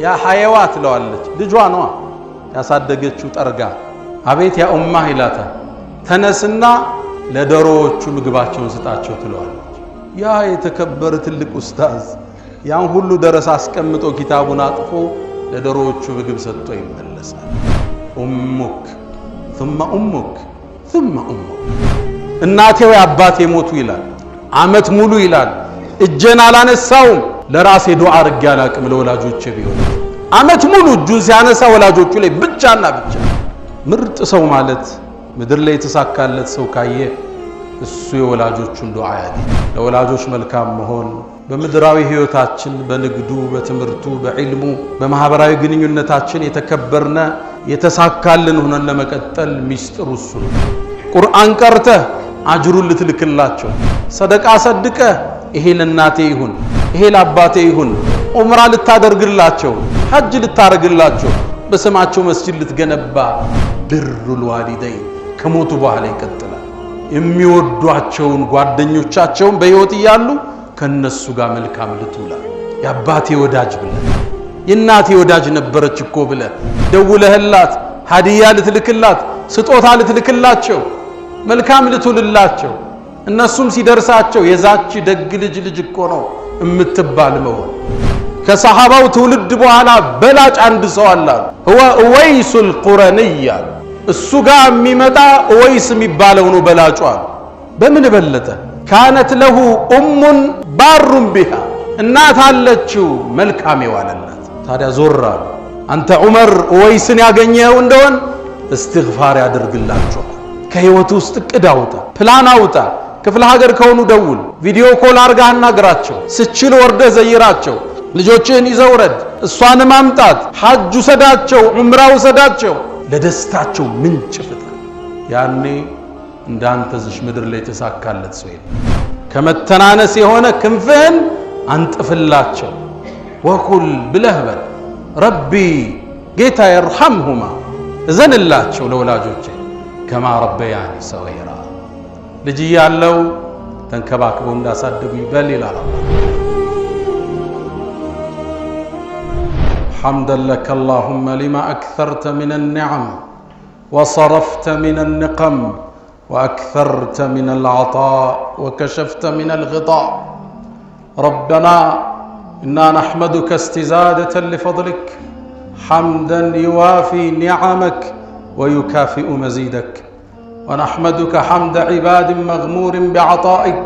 ያ ሐይዋት ለዋለች ልጇ ነው ያሳደገችው ጠርጋ አቤት ያ ኡማህ ይላታል ተነስና ለዶሮዎቹ ምግባቸውን ስጣቸው ትለዋለች ያ የተከበረ ትልቅ ኡስታዝ ያን ሁሉ ደረስ አስቀምጦ ኪታቡን አጥፎ ለዶሮዎቹ ምግብ ሰጥቶ ይመለሳል ኡሙክ ثم أمك ثم أمك እናቴ ወይ አባቴ ሞቱ ይላል አመት ሙሉ ይላል እጄን አላነሳውም ለራሴ ዱዓ አርግ ያላቅም ለወላጆቼ ቢሆን አመት ሙሉ እጁን ሲያነሳ ወላጆቹ ላይ ብቻና ብቻ ምርጥ ሰው ማለት ምድር ላይ የተሳካለት ሰው ካየ እሱ የወላጆቹን ዱዓ ያድርግ ለወላጆች መልካም መሆን በምድራዊ ህይወታችን በንግዱ በትምርቱ በዕልሙ በማህበራዊ ግንኙነታችን የተከበርነ የተሳካልን ሆነን ለመቀጠል ሚስጥሩ እሱ ነው ቁርአን ቀርተ አጅሩን ልትልክላቸው ሰደቃ ሰድቀ ይሄ ለናቴ ይሁን ይሄ ለአባቴ ይሁን ዑምራ ልታደርግላቸው ሐጅ ልታረግላቸው በስማቸው መስጂድ ልትገነባ ብሩል ዋሊደይን ከሞቱ በኋላ ይቀጥላል የሚወዷቸውን ጓደኞቻቸውን በህይወት ይያሉ ከነሱ ጋር መልካም ልትውላ ያባቴ ወዳጅ ብለ የናቴ ወዳጅ ነበረች እኮ ብለ ደውለህላት ሀዲያ ልትልክላት ስጦታ ልትልክላቸው መልካም ልትውልላቸው እነሱም ሲደርሳቸው የዛች ደግ ልጅ እኮ ነው እምትባል መሆን ከሰሃባው ትውልድ በኋላ በላጭ አንድ ሰው አለ هو اويس القرني እሱ ጋር የሚመጣ ኦይስ የሚባለው ነው በላጯ በምን በለጠ كانت له بار بها እናት አለችው መልካም ይዋለላት ታዲያ ዞራ አንተ ዑመር ኦይስን ያገኘው እንደሆን استغفار ያደርግላችሁ ከህይወት ውስጥ ቅዳውታ ፕላን አውጣ ክፍለ ሀገር ከሆኑ ደውል ቪዲዮ ኮል አርጋ አናግራቸው ስችል ወርደ ዘይራቸው ልጆችን ይዘውረድ እሷን ማምጣት ሐጅ ሰዳቸው ዑምራው ሰዳቸው ለደስታቸው ምንጭ ፍታ ያኔ እንዳንተ ዝሽ ምድር ላይ ተሳካለት ሰው ከመተናነስ የሆነ ክንፍን አንጥፍላቸው ወኩል ብለህበል ረቢ ጌታ ይርሐምሁማ እዘንላቸው ለወላጆቼ ከማ ረበያኒ ሰገይራ ልጅ ያለው ተንከባክበው እንዳሳደጉ ይበል ይላል حمدا لك اللهم لما أكثرت من النعم وصرفت من النقم وأكثرت من العطاء وكشفت من الغطاء ربنا إنا نحمدك استزادة لفضلك حمدا يوافي نعمك ويكافئ مزيدك ونحمدك حمد عباد مغمور بعطائك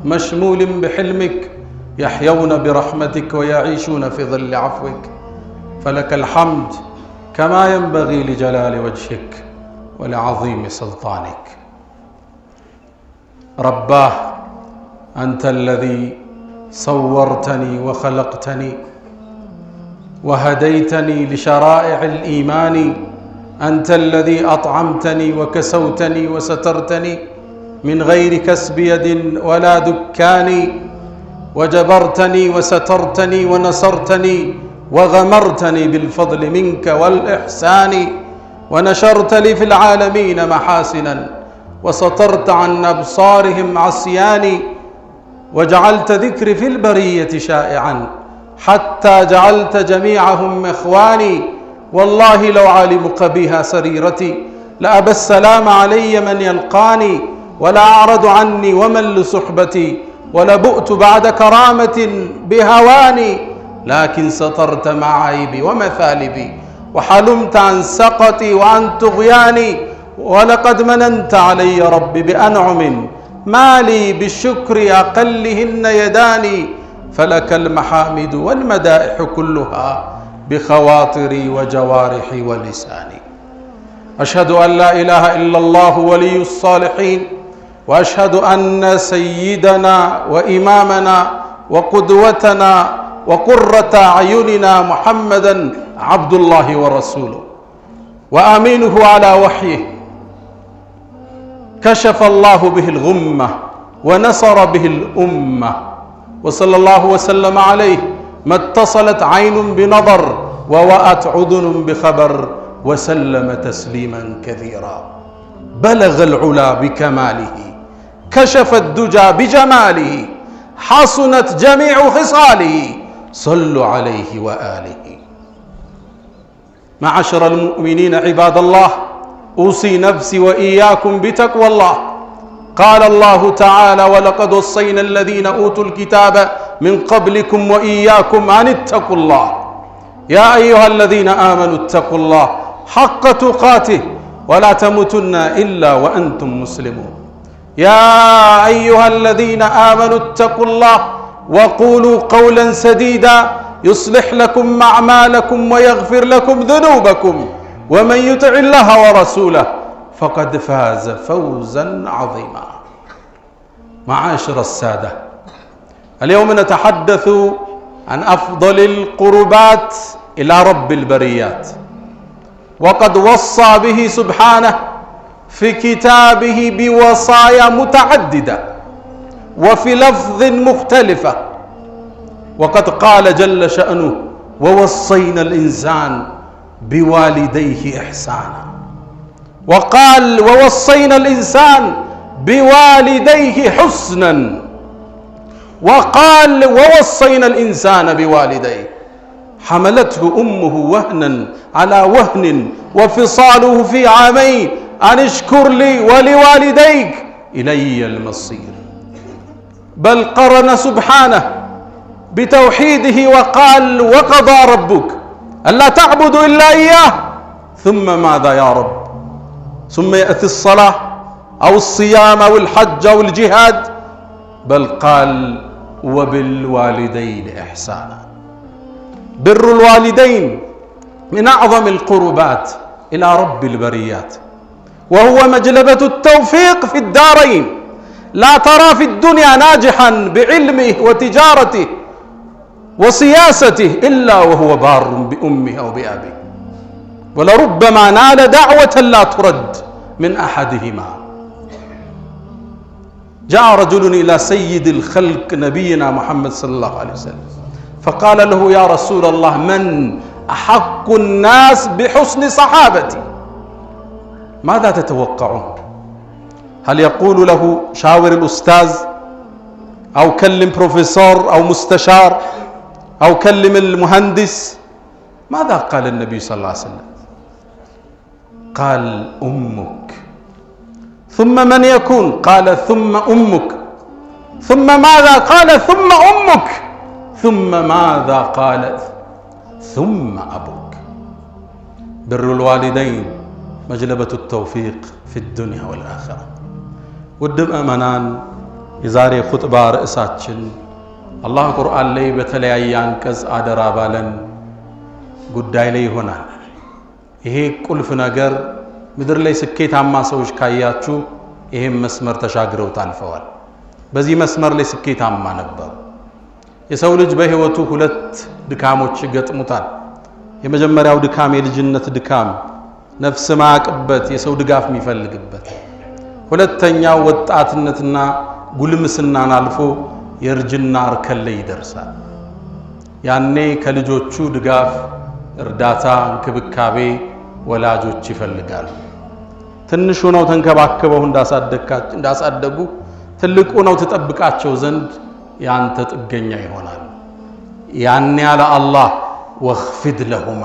مشمول بحلمك يحيون برحمتك ويعيشون في ظل عفوك فلك الحمد كما ينبغي لجلال وجهك ولعظيم سلطانك رباه أنت الذي صورتني وخلقتني وهديتني لشرائع الإيمان أنت الذي أطعمتني وكسوتني وسترتني من غير كسب يد ولا دكان وجبرتني وسترتني ونصرتني وغمرتني بالفضل منك والإحسان ونشرت لي في العالمين محاسنا وسطرت عن أبصارهم عصياني وجعلت ذكري في البرية شائعا حتى جعلت جميعهم إخواني والله لو علم قبيها سريرتي لأبى السلام علي من يلقاني ولا أعرض عني ومن لصحبتي ولبؤت بعد كرامة بهواني لكن سترت معايبي ومثالبي وحلمت عن سقطي وعن طغياني ولقد مننت علي ربي بأنعم ما لي بالشكر أقلهن يداني فلك المحامد والمدائح كلها بخواطري وجوارحي ولساني أشهد أن لا إله إلا الله ولي الصالحين وأشهد أن سيدنا وإمامنا وقدوتنا وقرة أعيننا محمدا عبد الله ورسوله وأمينه على وحيه كشف الله به الغمة ونصر به الأمة وصلى الله وسلم عليه ما اتصلت عين بنظر ووأت أذن بخبر وسلم تسليما كثيرا بلغ العلا بكماله كشف الدجى بجماله حصنت جميع خصاله صلوا عليه وآله معشر المؤمنين عباد الله أوصي نفسي وإياكم بتقوى الله. قال الله تعالى ولقد وصينا الذين أوتوا الكتاب من قبلكم وإياكم أن اتقوا الله يا أيها الذين آمنوا اتقوا الله حق تقاته ولا تموتن إلا وأنتم مسلمون. يا أيها الذين آمنوا اتقوا الله وقولوا قولا سديدا يصلح لكم أعمالكم ويغفر لكم ذنوبكم ومن يطع الله ورسوله فقد فاز فوزا عظيما. معاشر السادة، اليوم نتحدث عن أفضل القربات إلى رب البريات، وقد وصى به سبحانه في كتابه بوصايا متعددة وفي لفظ مختلفة. وقد قال جل شأنه ووصينا الإنسان بوالديه إحسانا، وقال ووصينا الإنسان بوالديه حسنا، وقال ووصينا الإنسان بوالديه حملته أمه وهنا على وهن وفصاله في عامين أن اشكر لي ولوالديك إلي المصير. بل قرن سبحانه بتوحيده وقال وقضى ربك ألا تعبدوا إلا إياه ثم ماذا يا رب؟ ثم يأتي الصلاة أو الصيام أو الحج أو الجهاد، بل قال وبالوالدين إحسانا. بر الوالدين من أعظم القربات إلى رب البريات، وهو مجلبة التوفيق في الدارين. لا ترى في الدنيا ناجحا بعلمه وتجارته وسياسته إلا وهو بار بأمه أو بأبيه، ولربما نال دعوة لا ترد من أحدهما. جاء رجل إلى سيد الخلق نبينا محمد صلى الله عليه وسلم فقال له يا رسول الله من أحق الناس بحسن صحابتي؟ ماذا تتوقعون؟ هل يقول له شاور الأستاذ أو كلم بروفيسور أو مستشار أو كلم المهندس؟ ماذا قال النبي صلى الله عليه وسلم؟ قال أمك. ثم من يكون؟ قال ثم أمك. ثم ماذا؟ قال ثم أمك. ثم ماذا؟ قال ثم أبوك. بر الوالدين مجلبة التوفيق في الدنيا والآخرة. ودم أمنان يزاري خطبة رئيساتشن الله قرآن لي بتلي ينكز آدرا بالن قداي لي هنا ይሄ ቁልፍ ነገር ምድር ላይ ስኬታማ ሰዎች ካያችሁ ይሄን መስመር ተሻግረው ታልፈዋል። በዚህ መስመር ላይ ስኬታማ ነበሩ። የሰው ልጅ በህይወቱ ሁለት ድካሞች ይገጥሙታል። የመጀመሪያው ድካም የልጅነት ድካም፣ ነፍስ ማቅበት የሰው ድጋፍ የሚፈልግበት። ሁለተኛው ወጣትነትና ጉልምስናን አልፎ የርጅና እርከን ላይ ይደርሳል። ያኔ ከልጆቹ ድጋፍ፣ እርዳታ፣ እንክብካቤ ወላጆች ይፈልጋሉ። ትንሹ ነው ተንከባከበው እንዳሳደጉ ትልቁ ነው ተጠብቃቸው ዘንድ ያንተ ጥገኛ ይሆናል። ያኔ ያለ አላህ ወኽፊድ ለሁማ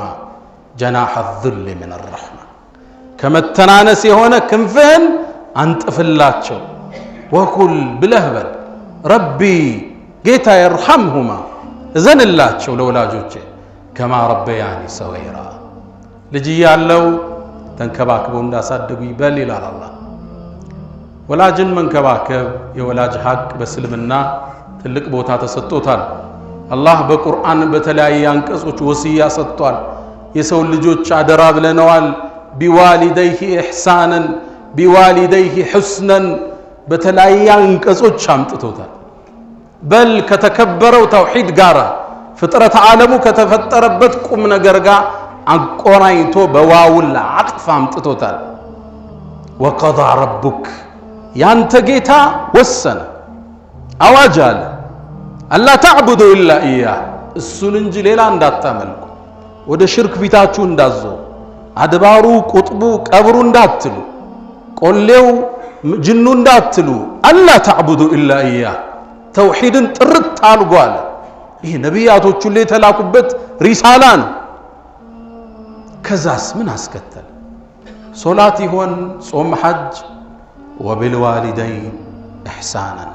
ጀናሐ الذل من الرحمة ከመተናነስ የሆነ ክንፍህን አንጥፍላቸው። ወኩል ብለህ በል ረቢ ጌታ ይርሐምሁማ እዘንላቸው ለወላጆቼ ከማ ረበያኒ ሰገይራ ልጅ ያለው ተንከባክበው እንዳሳደጉ ይበል ይላል አላህ። ወላጅን መንከባከብ የወላጅ ሐቅ በእስልምና ትልቅ ቦታ ተሰጥቶታል። አላህ በቁርአን በተለያየ አንቀጾች ወሲያ ሰጥቷል። የሰው ልጆች አደራ ብለነዋል። ቢዋሊደይሂ ኢሕሳናን ቢዋሊደይሂ ሑስናን በተለያየ አንቀጾች አምጥቶታል። በል ከተከበረው ተውሂድ ጋር ፍጥረት ዓለሙ ከተፈጠረበት ቁም ነገር ጋር አቆራኝቶ በዋውል አጥፍ አምጥቶታል። ወቀضى ربك ያንተ ጌታ ወሰነ አዋጅ አለ አላ ተዕቡዱ ኢላ ኢያህ እሱን እንጂ ሌላ እንዳታመልኩ፣ ወደ ሽርክ ፊታችሁ እንዳትዞሩ፣ አድባሩ ቁጥቡ ቀብሩ እንዳትሉ፣ ቆሌው ጅኑ እንዳትሉ፣ አላ ተዕቡዱ ኢላ ኢያህ ተውሂድን ጥርት አልጓለ። ይህ ነቢያቶቹ ላይ የተላኩበት ሪሳላ ነው። ከዛስ ምን አስከተለ? ሶላት ይሆን ጾም ሐጅ? ወቢልዋሊደይን ኢሕሳናን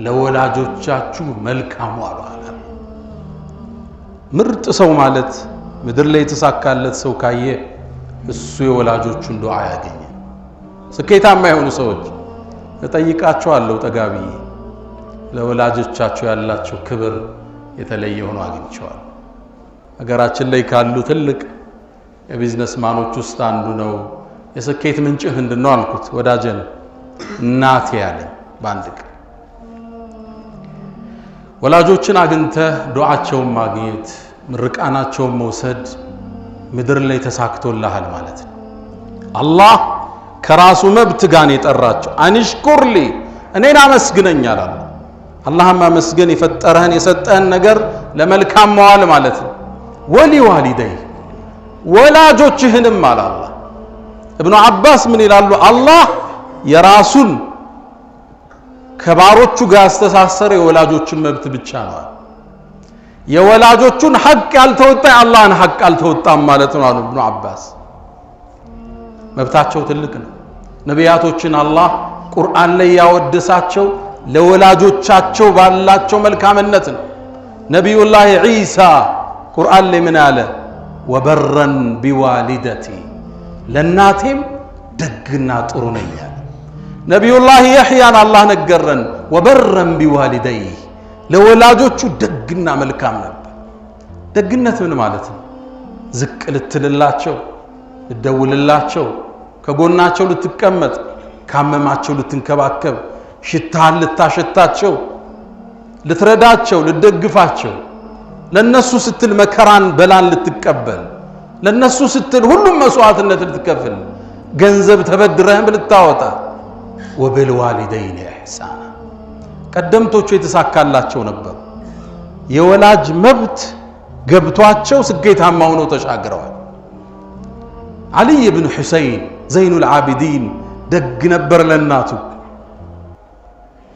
ለወላጆቻችሁ መልካም ዋሉ አለ። ምርጥ ሰው ማለት ምድር ላይ የተሳካለት ሰው ካየ እሱ የወላጆቹን ዱዓ ያገኘ። ስኬታማ የሆኑ ሰዎች እጠይቃቸዋለሁ ጠጋቢ ለወላጆቻቸው ያላቸው ክብር የተለየ ሆኖ አግኝቸዋል። ሀገራችን ላይ ካሉ ትልቅ የቢዝነስ ማኖች ውስጥ አንዱ ነው። የስኬት ምንጭህ ምንድነው አልኩት። ወዳጀን እናቴ ያለኝ በአንድ ቀን ወላጆችን አግኝተህ ዱዓቸውን ማግኘት ምርቃናቸውን መውሰድ ምድር ላይ ተሳክቶልሃል ማለት ነው። አላህ ከራሱ መብት ጋር የጠራቸው አንሽኩርሊ እኔን አመስግነኝ አለ። አላህን ማመስገን የፈጠረህን የሰጠህን ነገር ለመልካም መዋል ማለት ነው። ወሊዋሊደይ ወላጆችህንም አለ አላህ። ኢብኑ አባስ ምን ይላሉ? አላህ የራሱን ከባሮቹ ጋር ያስተሳሰረ የወላጆችን መብት ብቻ ነው። የወላጆቹን ሐቅ ያልተወጣ አላህን ሐቅ አልተወጣም ማለት ነው አሉ ኢብኑ አባስ። መብታቸው ትልቅ ነው። ነቢያቶችን አላህ ቁርአን ላይ ያወደሳቸው ለወላጆቻቸው ባላቸው መልካምነት ነው። ነቢዩላህ ዒሳ ቁርአን ላይ ምን አለ? ወበረን ቢዋሊደቲ ለናቴም ደግና ጥሩ ነኝ አለ። ነቢዩላህ የሕያን አላህ ነገረን ወበረን ቢዋሊደይ ለወላጆቹ ደግና መልካም ነበር። ደግነት ምን ማለት ነው? ዝቅ ልትልላቸው፣ ልደውልላቸው፣ ከጎናቸው ልትቀመጥ፣ ካመማቸው ልትንከባከብ፣ ሽታህን ልታሸታቸው፣ ልትረዳቸው፣ ልትደግፋቸው፣ ለነሱ ስትል መከራን በላን ልትቀበል፣ ለነሱ ስትል ሁሉም መስዋዕትነት ልትከፍል፣ ገንዘብ ተበድረህም ልታወጣ። ወቢልዋሊደይን ኢሕሳና ቀደምቶቹ የተሳካላቸው ነበር። የወላጅ መብት ገብቷቸው ስኬታማ ሆነው ተሻግረዋል። ዓሊይ ብን ሁሰይን ዘይኑል ዓቢዲን ደግ ነበር ለእናቱ።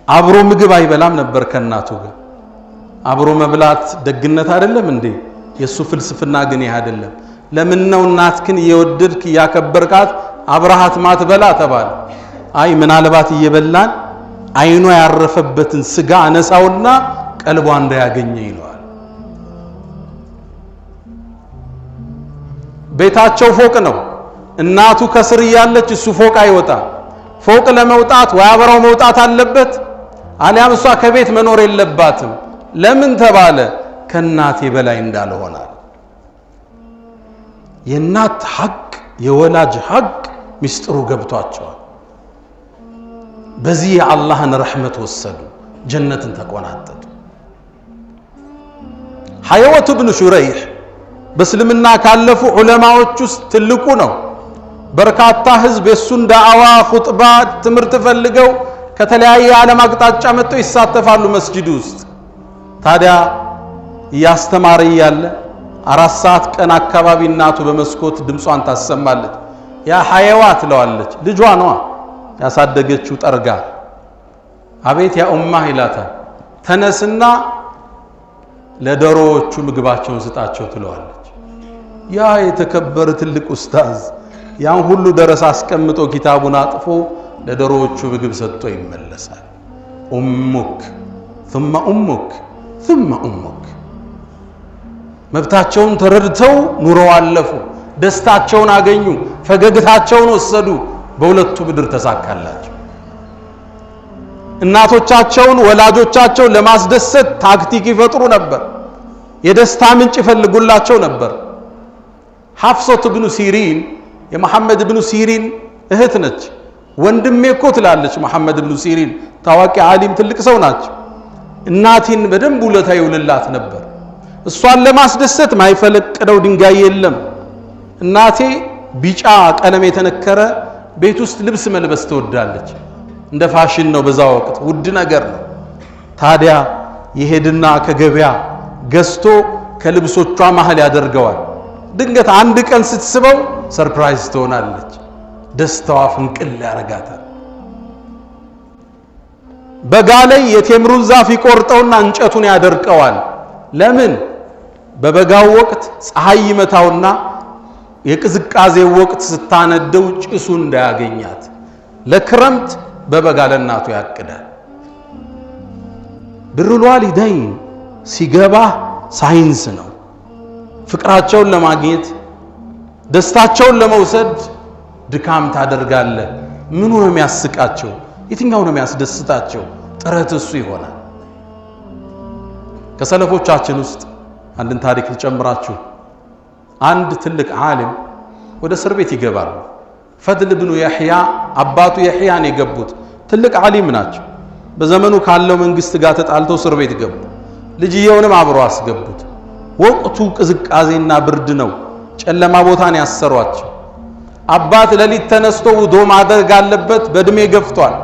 አብሮ ምግብ አይበላም ነበር ከእናቱ ጋር። አብሮ መብላት ደግነት አይደለም እንዴ? የሱ ፍልስፍና ግን ይህ አይደለም። ለምን ነው እናትክን እየወደድክ እያከበርካት አብረሃት ማትበላ ተባለ? አይ ምናልባት እየበላን አይኗ ያረፈበትን ስጋ አነሳውና ቀልቧ እንዳያገኘ ይለዋል። ቤታቸው ፎቅ ነው። እናቱ ከስር እያለች እሱ ፎቅ አይወጣ። ፎቅ ለመውጣት ወይ አብረው መውጣት አለበት አሊያም እሷ ከቤት መኖር የለባትም። ለምን ተባለ? ከእናቴ በላይ እንዳልሆናል። የእናት ሐቅ የወላጅ ሐቅ ሚስጥሩ ገብቷቸዋል። በዚህ የአላህን ረሕመት ወሰዱ፣ ጀነትን ተቆናጠጡ። ሐየወት ብን ሹረይሕ በእስልምና ካለፉ ዑለማዎች ውስጥ ትልቁ ነው። በርካታ ህዝብ የሱን ዳዕዋ ኹጥባ ትምህርት ፈልገው ከተለያየ ዓለም አቅጣጫ መጥተው ይሳተፋሉ መስጂድ ውስጥ። ታዲያ እያስተማረ እያለ 4 ሰዓት ቀን አካባቢ እናቱ በመስኮት ድምጿን ታሰማለች። ያ ሐየዋ ትለዋለች። ልጇ ነዋ ያሳደገችው ጠርጋ። አቤት ያ ኡማህ ይላታል። ተነስና ለዶሮዎቹ ምግባቸውን ስጣቸው ትለዋለች። ያ የተከበረ ትልቅ ኡስታዝ ያን ሁሉ ደረስ አስቀምጦ ኪታቡን አጥፎ ለዶሮዎቹ ምግብ ሰጥቶ ይመለሳል። ኡሙክ ثم ኡሙክ ثم ኡሙክ። መብታቸውን ተረድተው ኑረው አለፉ። ደስታቸውን አገኙ፣ ፈገግታቸውን ወሰዱ። በሁለቱ ምድር ተሳካላቸው። እናቶቻቸውን ወላጆቻቸውን ለማስደሰት ታክቲክ ይፈጥሩ ነበር። የደስታ ምንጭ ይፈልጉላቸው ነበር። ሐፍሰት ብኑ ሲሪን የመሐመድ ብኑ ሲሪን እህት ነች። ወንድሜ እኮ ትላለች መሐመድ ብኑ ሲሪን ታዋቂ ዓሊም ትልቅ ሰው ናቸው። እናቴን በደንብ ውለታ ይውልላት ነበር። እሷን ለማስደሰት ማይፈለቅደው ድንጋይ የለም። እናቴ ቢጫ ቀለም የተነከረ ቤት ውስጥ ልብስ መልበስ ትወዳለች። እንደ ፋሽን ነው፣ በዛ ወቅት ውድ ነገር ነው። ታዲያ ይሄድና ከገበያ ገዝቶ ከልብሶቿ መሃል ያደርገዋል። ድንገት አንድ ቀን ስትስበው ሰርፕራይዝ ትሆናለች። ደስታዋ ፍንቅል ያረጋታል። በጋ ላይ የቴምሩን ዛፍ ይቆርጠውና እንጨቱን ያደርቀዋል። ለምን? በበጋው ወቅት ፀሐይ ይመታውና የቅዝቃዜ ወቅት ስታነደው ጭሱ እንዳያገኛት ለክረምት በበጋ ለእናቱ ያቅዳል። ብሩል ዋሊደይን ሲገባ ሳይንስ ነው። ፍቅራቸውን ለማግኘት ደስታቸውን ለመውሰድ ድካም ታደርጋለህ። ምኑ ነው የሚያስቃቸው? የትኛው ነው የሚያስደስታቸው? ጥረት እሱ ይሆናል። ከሰለፎቻችን ውስጥ አንድን ታሪክ ልጨምራችሁ። አንድ ትልቅ ዓሊም ወደ እስር ቤት ይገባሉ። ፈድል ብኑ የሕያ አባቱ የሕያን የገቡት ትልቅ ዓሊም ናቸው። በዘመኑ ካለው መንግስት ጋር ተጣልተው እስር ቤት ገቡ። ልጅየውንም አብረው አስገቡት። ወቅቱ ቅዝቃዜና ብርድ ነው። ጨለማ ቦታን ያሰሯቸው። አባት ሌሊት ተነስቶ ውዶ ማድረግ አለበት። በእድሜ ገፍቷል።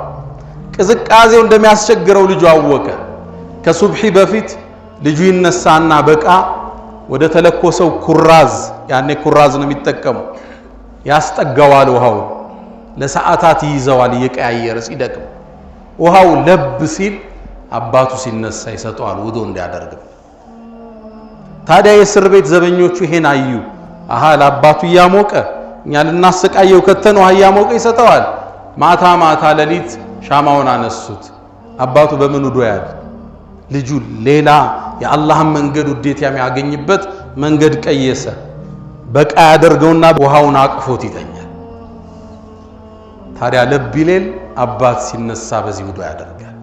ቅዝቃዜው እንደሚያስቸግረው ልጁ አወቀ። ከሱብሒ በፊት ልጁ ይነሳና በቃ ወደ ተለኮሰው ኩራዝ፣ ያኔ ኩራዝ ነው የሚጠቀሙ፣ ያስጠጋዋል። ውሃው ለሰዓታት ይይዘዋል እየቀያየረ ሲደቅም። ውሃው ለብ ሲል አባቱ ሲነሳ ይሰጠዋል ውዶ እንዲያደርግ። ታዲያ የእስር ቤት ዘበኞቹ ይሄን አዩ። አሃ ለአባቱ እያሞቀ እኛ ልናሰቃየው ከተን ውሃ እያሞቀ ይሰጠዋል። ማታ ማታ ሌሊት ሻማውን አነሱት። አባቱ በምን ውዶ ያል? ልጁ ሌላ የአላህን መንገድ ውዴታ የሚያገኝበት መንገድ ቀየሰ። በቃ ያደርገውና ውሃውን አቅፎት ይተኛል። ታዲያ ለብ ይሌል አባት ሲነሳ በዚህ ውዶ ያደርጋል።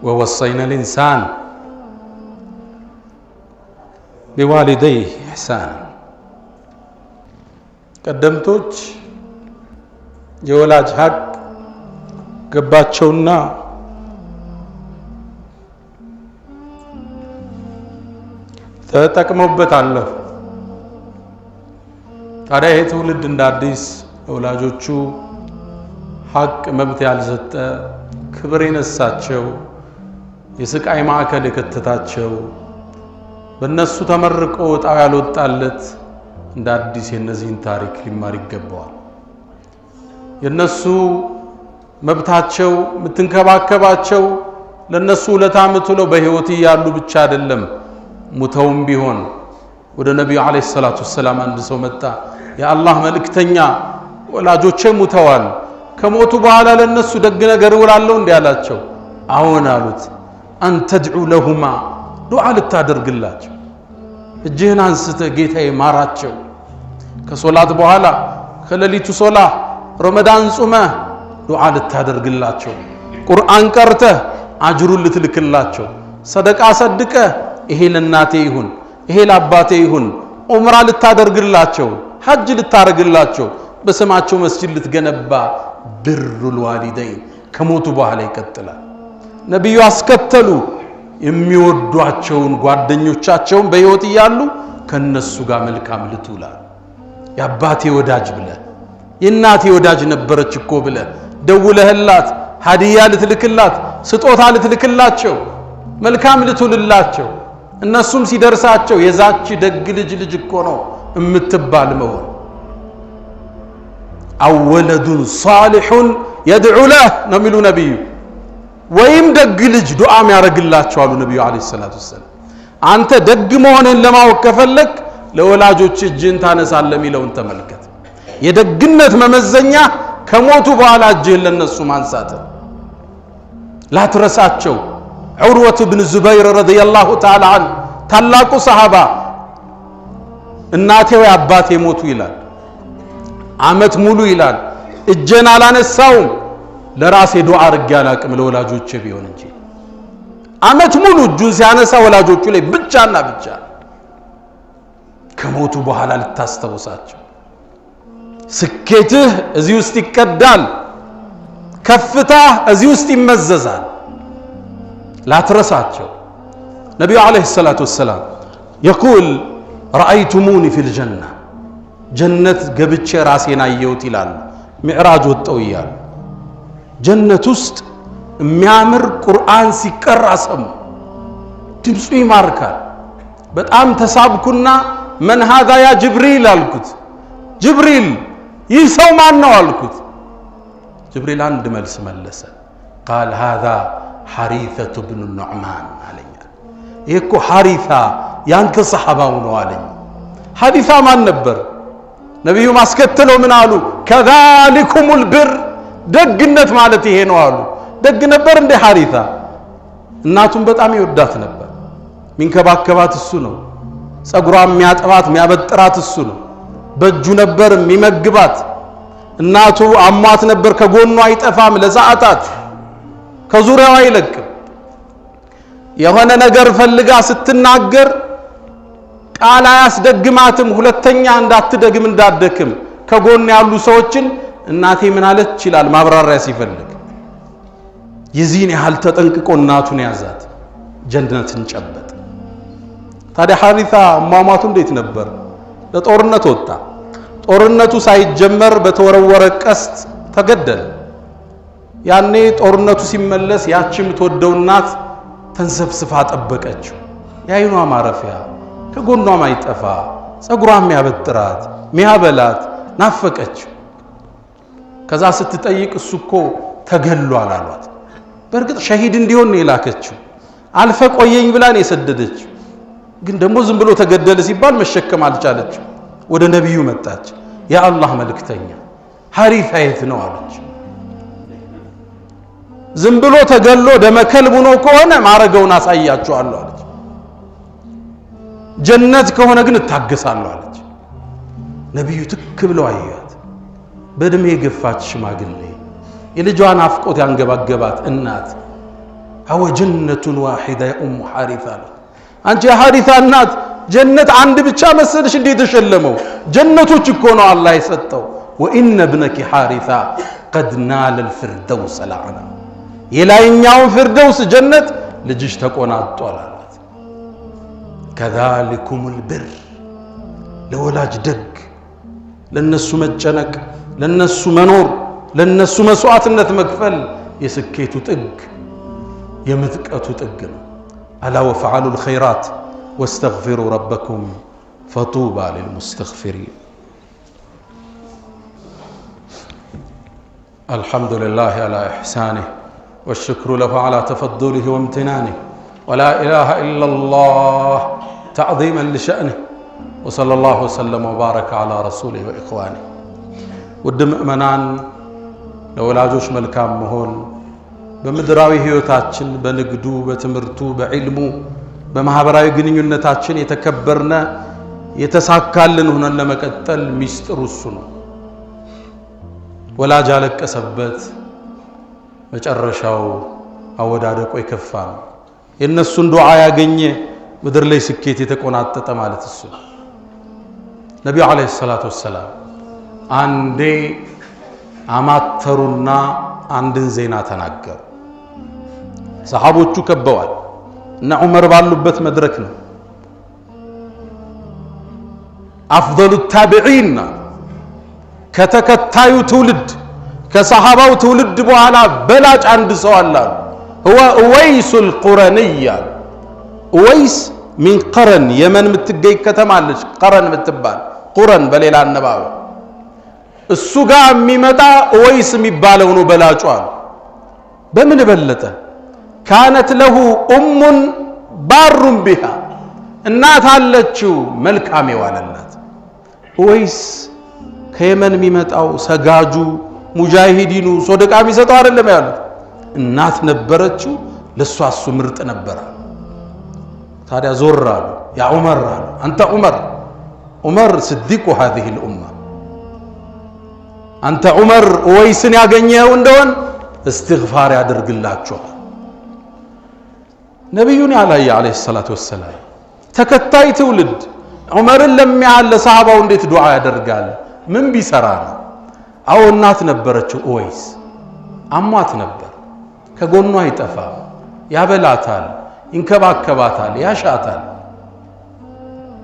ወወሰይና الانسان بوالديه احسانا ቀደምቶች የወላጅ ሀቅ ገባቸውና ተጠቅመውበት አለፉ። ታዲያ ይሄ ትውልድ እንደ አዲስ ወላጆቹ ሀቅ መብት ያልሰጠ ክብር የነሳቸው የስቃይ ማዕከል የከተታቸው በእነሱ ተመርቆ ወጣው ያልወጣለት እንደ አዲስ የነዚህን ታሪክ ሊማር ይገባዋል። የነሱ መብታቸው የምትንከባከባቸው ለነሱ ውለታ የምትውለው በህይወት ያሉ ብቻ አይደለም፣ ሙተውም ቢሆን። ወደ ነብዩ አለይሂ ሰላቱ ወሰላም አንድ ሰው መጣ። የአላህ መልእክተኛ ወላጆቼ ሙተዋል፣ ከሞቱ በኋላ ለነሱ ደግ ነገር እውላለሁ እንዴ አላቸው። አዎን አሉት። አንተ ድዑ ለሁማ ዱዓ ልታደርግላቸው፣ እጅህን አንስተ ጌታዬ ማራቸው። ከሶላት በኋላ ከሌሊቱ ሶላት ረመዳን ጾመህ ዱዓ ልታደርግላቸው፣ ቁርአን ቀርተህ አጅሩን ልትልክላቸው፣ ሰደቃ ሰድቀህ ይሄ ለናቴ ይሁን ይሄ ለአባቴ ይሁን፣ ዑምራ ልታደርግላቸው፣ ሐጅ ልታረግላቸው፣ በስማቸው መስጂድ ልትገነባ። ብሩል ዋሊደይን ከሞቱ በኋላ ይቀጥላል። ነብዩ አስከተሉ የሚወዷቸውን ጓደኞቻቸውን በህይወት እያሉ ከነሱ ጋር መልካም ልትውላ። የአባቴ ወዳጅ ብለ የእናቴ ወዳጅ ነበረች እኮ ብለ ደውለህላት ሀዲያ ልትልክላት ስጦታ ልትልክላቸው መልካም ልትውልላቸው። እነሱም ሲደርሳቸው የዛች ደግ ልጅ እኮ ነው እምትባል መሆን። አወለዱን ሷሊሑን የድዑ ለህ ነው የሚሉ ነብዩ። ወይም ደግ ልጅ ዱዓም ያደርግላቸው አሉ ነብዩ አለይሂ ሰላቱ ወሰለም። አንተ ደግ መሆንን ለማወቅ ከፈለክ ለወላጆች እጅን ታነሳለህ የሚለውን ተመልከት። የደግነት መመዘኛ ከሞቱ በኋላ እጅህን ለነሱ ማንሳት። ላትረሳቸው። ዑርወት ብን ዙበይር ረዲየላሁ ተዓላ ዐንሁ ታላቁ ሰሃባ እናቴ ወይ አባቴ ሞቱ ይላል። አመት ሙሉ ይላል እጄን አላነሳውም፣ ለራሴ ዱዓ አድርጌ አላቅም ለወላጆቼ ቢሆን እንጂ። አመት ሙሉ እጁን ሲያነሳ ወላጆቹ ላይ ብቻና ብቻ። ከሞቱ በኋላ ልታስተውሳቸው። ስኬትህ እዚህ ውስጥ ይቀዳል፣ ከፍታህ እዚህ ውስጥ ይመዘዛል። ላትረሳቸው። ነብዩ አለይሂ ሰላቱ ወሰላም يقول رأيتموني في الجنة ጀነት ገብቼ ራሴን አየሁት ይላል። ሚዕራጅ ወጣው ይላል። ጀነት ውስጥ የሚያምር ቁርአን ሲቀራ ሰሙ። ድምፁ ይማርካል። በጣም ተሳብኩና መን هذا يا ጅብሪል አልኩት። ጅብሪል ይህ ሰው ማን ነው አልኩት። ጅብሪል አንድ መልስ መለሰ። قال هذا حريثة بن النعمان አለኝ። ይሄ እኮ ሐሪሳ ያንተ ሰሃባው ነው አለኝ። ሐሪሳ ማን ነበር? ነብዩ ማስከተለው ምን አሉ? ከዛሊኩሙል ብር ደግነት ማለት ይሄ ነው አሉ። ደግ ነበር እንደ ሐሪታ። እናቱን በጣም ይወዳት ነበር። ሚንከባከባት እሱ ነው። ጸጉሯን የሚያጠባት የሚያበጥራት እሱ ነው። በእጁ ነበር የሚመግባት። እናቱ አሟት ነበር፣ ከጎኗ አይጠፋም ለሰዓታት፣ ከዙሪያው አይለቅም። የሆነ ነገር ፈልጋ ስትናገር ቃል አያስደግማትም። ሁለተኛ እንዳትደግም እንዳትደክም ከጎን ያሉ ሰዎችን እናቴ ምን አለች ይላል ማብራሪያ ሲፈልግ። የዚህን ያህል ተጠንቅቆ እናቱን ያዛት፣ ጀነትን ጨበጠ። ታዲያ ሐሪታ አሟሟቱ እንዴት ነበር? ለጦርነት ወጣ። ጦርነቱ ሳይጀመር በተወረወረ ቀስት ተገደለ። ያኔ ጦርነቱ ሲመለስ ያቺ የምትወደው እናት ተንሰፍስፋ ጠበቀችው። የዓይኗ ማረፊያ፣ ከጎኗ ማይጠፋ፣ ጸጉሯን የሚያበጥራት ሚያበላት ናፈቀችው። ከዛ ስትጠይቅ እሱ እኮ ተገሏል አሏት። በእርግጥ ሸሂድ እንዲሆን ነው የላከችው። አልፈ ቆየኝ ብላን የሰደደችው። ግን ደግሞ ዝም ብሎ ተገደለ ሲባል መሸከም አልቻለችው። ወደ ነብዩ መጣች። ያ አላህ መልእክተኛ ሐሪታ የት ነው አለች። ዝም ብሎ ተገሎ ደመከልብ ነው ከሆነ ማረገውን አሳያችኋለሁ አለች። ጀነት ከሆነ ግን እታገሳለሁ አለች። ነብዩ ትክ ብለው አያት። በእድሜ የገፋች ሽማግሌ፣ የልጇን አፍቆት ያንገባገባት እናት። አወ ጀነቱን ዋሂዳ ኡሙ ሐሪታ አለች። አንቺ የሐሪታ እናት ጀነት አንድ ብቻ መሰለሽ እንዴ ተሸለመው? ጀነቶች እኮ ነው አላህ የሰጠው። ወኢነ ብነኪ ሐሪታ ቀድ ናለ الفردوس الأعلى የላይኛው ፍርደውስ ጀነት ልጅሽ ተቆናጧል አላት። ከዛሊኩሙል ብር ለወላጅ ደግ፣ ለነሱ መጨነቅ፣ ለነሱ መኖር፣ ለነሱ መስዋዕትነት መክፈል የስኬቱ ጥግ የምጥቀቱ ጥግ ነው። አላ ወፈዓሉል ኸይራት واستغفروا ربكم فطوبى للمستغفرين. الحمد لله على إحسانه والشكر له على تفضله وامتنانه ولا إله إلا الله تعظيما لشأنه وصلى الله وسلم وبارك على رسوله وإخوانه. ودم أمنان لولاجوش ملكام مهون بمدراوي هيوتاتشن بنقدو بتمرتو بعلمو በማህበራዊ ግንኙነታችን የተከበርነ የተሳካልን ሆነን ለመቀጠል ሚስጥሩ እሱ ነው። ወላጅ አለቀሰበት፣ መጨረሻው አወዳደቆ የከፋ ነው። የነሱን ዱዓ ያገኘ ምድር ላይ ስኬት የተቆናጠጠ ማለት እሱ ነው። ነብዩ አለይሂ ሰላቱ ወሰላም አንዴ አማተሩና አንድን ዜና ተናገሩ። ሰሃቦቹ ከበዋል እና ዑመር ባሉበት መድረክ ነው። አፍضل التابعين ከተከታዩ ትውልድ ከሰሃባው ትውልድ በኋላ በላጭ አንድ ሰው አለ። هو أويس القرني أويس من قرن የመን የምትገኝ ከተማ አለች ቀረን የምትባል ቁረን በሌላ አነባበ እሱ ጋር የሚመጣ أويس የሚባለው ነው በላጩ። በምን በለጠ? كانت له أم بار بها እናት አለችው መልካም የዋለላት። ወይስ ከየመን የሚመጣው ሰጋጁ ሙጃሂዲኑ ሶደቃ የሚሰጠው አይደለም ያሉት፣ እናት ነበረችው ለሷ እሱ ምርጥ ነበር። ታዲያ ዞር አሉ። ያ ዑመር አሉ፣ አንተ ዑመር صديق هذه الأمة አንተ ዑመር ወይስን ያገኘው እንደሆን استغفار ያደርግላችኋል። ነብዩን ያላየ አለይሂ ሰላቱ ወሰላም ተከታይ ትውልድ ዑመርን ለሚያህል ለሰሃባው እንዴት ዱዓ ያደርጋል? ምን ቢሰራ ነው? አው እናት ነበረችው ወይስ አሟት ነበር፣ ከጎኗ አይጠፋም፣ ያበላታል፣ ይንከባከባታል፣ ያሻታል።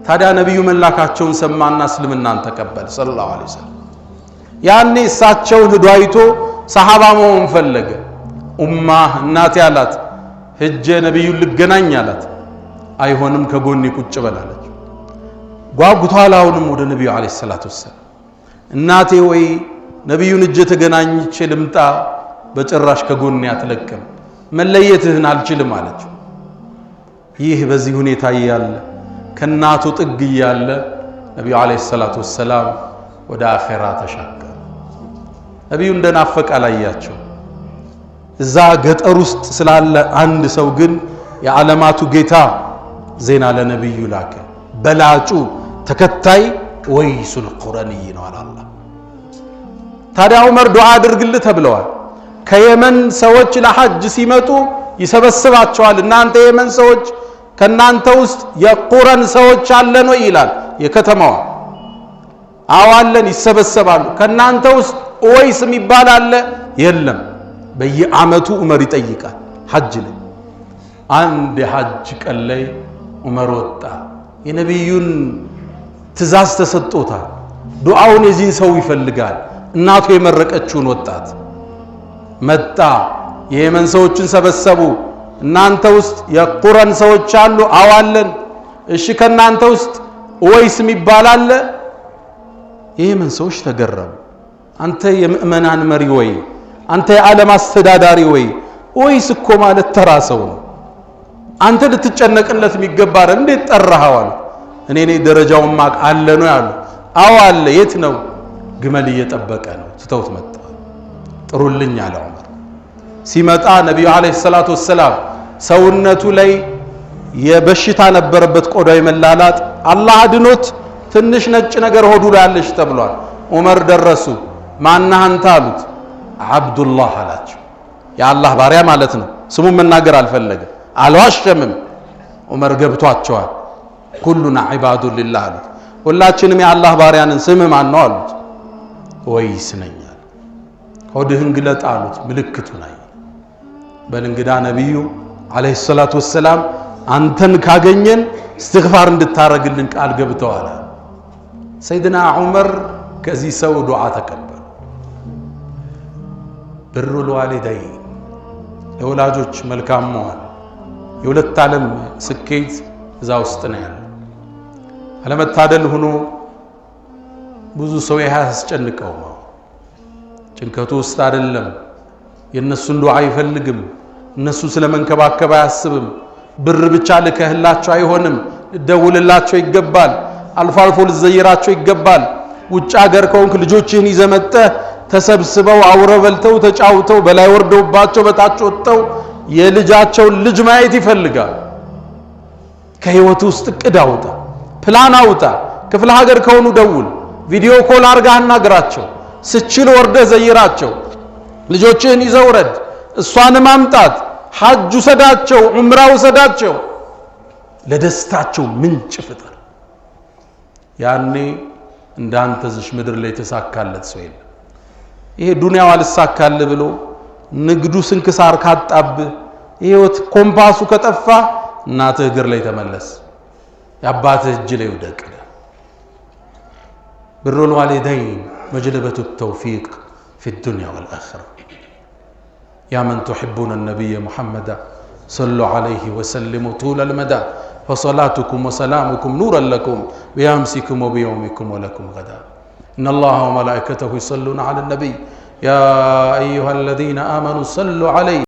ታዲያ ነብዩ መላካቸውን ሰማና እስልምናን ተቀበል ሰለላሁ ዐለይሂ ወሰለም። ያኔ እሳቸውን ሄዶ አይቶ ሰሃባ መሆን ፈለገ። ኡማ እናት ያላት ሄጄ ነብዩን ልገናኝ አላት። አይሆንም ከጎኔ ቁጭ በላለች። ጓጉቷል አሁንም ወደ ነብዩ አለይሂ ሰላቱ ወሰለም። እናቴ ወይ ነብዩን እጄ ተገናኝቼ ልምጣ፣ በጭራሽ ከጎኔ አትለቅም፣ መለየትህን አልችልም አለች። ይህ በዚህ ሁኔታ ያለ ከናቱ ጥግ ያለ ነብዩ አለይሂ ሰላቱ ወሰለም ወደ አኺራ ተሻገረ። ነቢዩ እንደናፈቀ አላያቸው። እዛ ገጠር ውስጥ ስላለ አንድ ሰው ግን የዓለማቱ ጌታ ዜና ለነቢዩ ላከ። በላጩ ተከታይ ወይሱል ቁረንይ ነው አላህ። ታዲያ ዑመር ዱዓ አድርግልህ ተብለዋል። ከየመን ሰዎች ለሐጅ ሲመጡ ይሰበስባቸዋል። እናንተ የየመን ሰዎች ከናንተ ውስጥ የቁረን ሰዎች አለን ወይ ይላል የከተማዋ። አዋለን ይሰበሰባሉ። ከናንተ ውስጥ ወይስ የሚባል አለ? የለም። በየዓመቱ ዑመር ይጠይቃል ሐጅ ላይ። አንድ የሐጅ ቀን ላይ ዑመር ወጣ። የነቢዩን ትእዛዝ ተሰጥቶታል። ዱዓውን የዚህን ሰው ይፈልጋል። እናቱ የመረቀችውን ወጣት መጣ። የየመን ሰዎችን ሰበሰቡ። እናንተ ውስጥ የቁረን ሰዎች አሉ? አዋለን። እሺ ከናንተ ውስጥ ወይስ የሚባል አለ? የየመን ሰዎች ተገረሙ። አንተ የምእመናን መሪ ወይ? አንተ የዓለም አስተዳዳሪ ወይ? ወይስ እኮ ማለት ተራ ሰው ነው። አንተ ልትጨነቅለት የሚገባ አይደል? እንዴት ጠራኸው አሉ። እኔ ደረጃውን ማቅ አለ ነው ያሉ። አዎ አለ። የት ነው? ግመል እየጠበቀ ነው። ትተውት መጣ። ጥሩልኝ አለ ዑመር። ሲመጣ ነቢዩ አለይሂ ሰላቱ ወሰላም ሰውነቱ ላይ የበሽታ ነበረበት፣ ቆዳው መላላጥ። አላህ አድኖት ትንሽ ነጭ ነገር ሆዱ ላይ አለሽ ተብሏል። ዑመር ደረሱ። ማነህ አንተ አሉት። አብዱላህ አላቸው። የአላህ ባሪያ ማለት ነው። ስሙን መናገር አልፈለገም፣ አልዋሸምም። ዑመር ገብቷቸዋል። ኩሉና ዒባዱን ሊላህ አሉት። ሁላችንም የአላህ ባሪያንን። ስምህ ማን ነው አሉት። ወይስ ነኝ አለ። ሆድህን ግለጥ አሉት። ምልክቱን አየ። በል እንግዳ ነቢዩ አለይሂ ሰላቱ ወሰላም አንተን ካገኘን እስትግፋር እንድታረግልን ቃል ገብተዋል። ሰይድና ዑመር ከዚህ ሰው ዱዓ ተቀበሉ። ብሩል ዋሊደይን ለወላጆች መልካም መሆን የሁለት ዓለም ስኬት እዛ ውስጥ ነው ያለው። አለመታደል ሆኖ ብዙ ሰው ያስጨንቀው ነው። ጭንቀቱ ውስጥ አይደለም። የነሱን ዱዓ አይፈልግም። እነሱ ስለመንከባከብ አያስብም። ብር ብቻ ልከህላቸው አይሆንም። ልደውልላቸው ይገባል። አልፎ አልፎ ልዘይራቸው ይገባል። ውጭ ሀገር ከሆንክ ልጆችህን ይዘመጠህ ተሰብስበው አውረው በልተው ተጫውተው በላይ ወርደውባቸው በታች ወጥተው የልጃቸውን ልጅ ማየት ይፈልጋል። ከህይወት ውስጥ እቅድ አውጣ፣ ፕላን አውጣ። ክፍለ ሀገር ከሆኑ ደውል፣ ቪዲዮ ኮል አርጋህ አናግራቸው። ስችል ወርደህ ዘይራቸው። ልጆችህን ይዘውረድ፣ እሷን ማምጣት፣ ሐጅ ውሰዳቸው፣ ዑምራ ውሰዳቸው። ለደስታቸው ምንጭ ፍጠር። ያኔ እንዳንተ ዝሽ ምድር ላይ ተሳካለት ሰው የለም። ይሄ ዱንያው አልሳካል ብሎ ንግዱ ስንክሳር ካጣብህ፣ ህይወት ኮምፓሱ ከጠፋ እናትህ እግር ላይ ተመለስ፣ የአባትህ እጅ ላይ ውደቅ። ብሩል ዋሊደይን መጅለበቱ ተውፊቅ في الدنيا والآخرة. يا من تحبون النبي محمد صلوا عليه وسلموا طول المدى، فصلاتكم وسلامكم نورا لكم بأمسكم وبيومكم ولكم غدا. إن الله وملائكته يصلون على النبي يا أيها الذين آمنوا صلوا عليه